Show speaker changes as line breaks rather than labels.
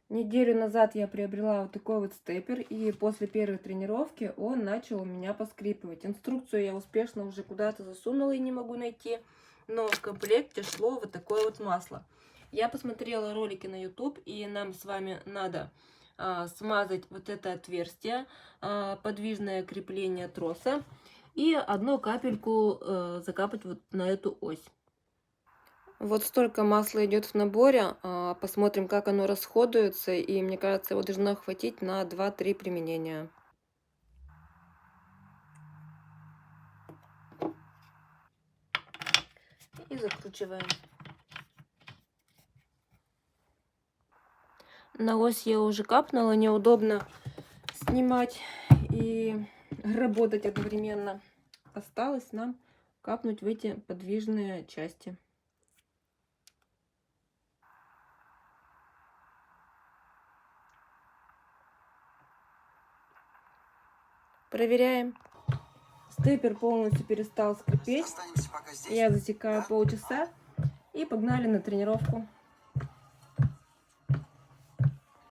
Неделю назад я приобрела вот такой вот степер, и после первой тренировки он начал у меня поскрипывать. Инструкцию я успешно уже куда-то засунула и не могу найти, но в комплекте шло вот такое вот масло. Я посмотрела ролики на YouTube, и нам с вами надо смазать вот это отверстие, подвижное крепление троса, и одну капельку закапать вот на эту ось. Вот столько масла идет в наборе. Посмотрим, как оно расходуется. И мне кажется, его должно хватить на 2-3 применения. И закручиваем. На ось я уже капнула. Неудобно снимать и работать одновременно. Осталось нам капнуть в эти подвижные части. Проверяем. Степер полностью перестал скрипеть. Я засекаю полчаса и погнали на тренировку.